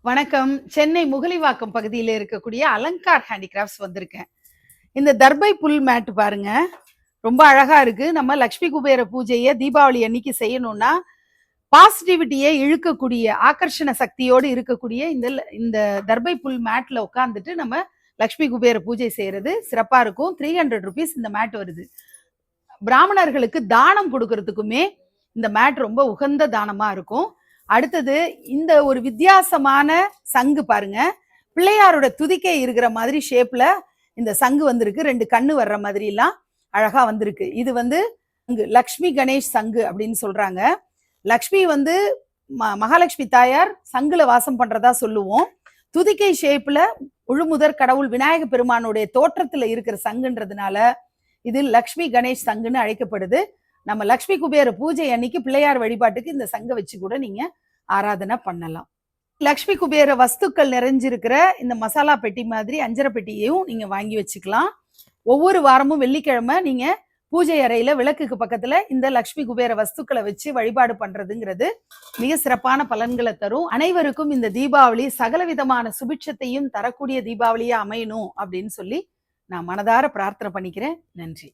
வணக்கம். சென்னை முகலிவாக்கம் பகுதியில இருக்கக்கூடிய அலங்கார் ஹேண்டிகிராஃப்ட்ஸ் வந்திருக்கேன். இந்த தர்பை புல் மேட் பாருங்க. ரொம்ப அழகா இருக்கு. நம்ம லக்ஷ்மி குபேர பூஜைய தீபாவளி அன்னைக்கு செய்யணும்னா, பாசிட்டிவிட்டியை இழுக்கக்கூடிய, ஆகர்ஷண சக்தியோடு இருக்கக்கூடிய இந்த தர்பை புல் மேட்ல உட்கார்ந்துட்டு நம்ம லக்ஷ்மி குபேர பூஜை செய்யறது சிறப்பா இருக்கும். 300 rupees இந்த மேட் வருது. பிராமணர்களுக்கு தானம் கொடுக்கறதுக்குமே இந்த மேட் ரொம்ப உகந்த தானமா இருக்கும். அடுத்தது இந்த ஒரு வித்தியாசமான சங்கு பாருங்க. பிள்ளையாரோட துதிக்கை இருக்கிற மாதிரி ஷேப்ல இந்த சங்கு வந்திருக்கு. 2 கண்ணு வர்ற மாதிரி எல்லாம் அழகா வந்திருக்கு. இது லக்ஷ்மி கணேஷ் சங்கு அப்படின்னு சொல்றாங்க. லக்ஷ்மி மகாலட்சுமி தாயார் சங்குல வாசம் பண்றதா சொல்லுவோம். துதிக்கை ஷேப்ல முழுமுதற் கடவுள் விநாயக பெருமானுடைய தோற்றத்துல இருக்கிற சங்குன்றதுனால இது லக்ஷ்மி கணேஷ் சங்குன்னு அழைக்கப்படுது. நம்ம லக்ஷ்மி குபேர பூஜை அன்னைக்கு பிள்ளையார் வழிபாட்டுக்கு இந்த சங்க வச்சு கூட நீங்க ஆராதனை பண்ணலாம். லக்ஷ்மி குபேர வஸ்துக்கள் நிறைஞ்சிருக்கிற இந்த மசாலா பெட்டி மாதிரி அஞ்சரை பெட்டியையும் நீங்க வாங்கி வச்சுக்கலாம். ஒவ்வொரு வாரமும் வெள்ளிக்கிழமை நீங்க பூஜை அறையில விளக்குக்கு பக்கத்துல இந்த லக்ஷ்மி குபேர வஸ்துக்களை வச்சு வழிபாடு பண்றதுங்கிறது மிக சிறப்பான பலன்களை தரும். அனைவருக்கும் இந்த தீபாவளி சகல விதமான சுபிட்சத்தையும் தரக்கூடிய தீபாவளியா அமையணும் அப்படின்னு சொல்லி நான் மனதார பிரார்த்தனை பண்ணிக்கிறேன். நன்றி.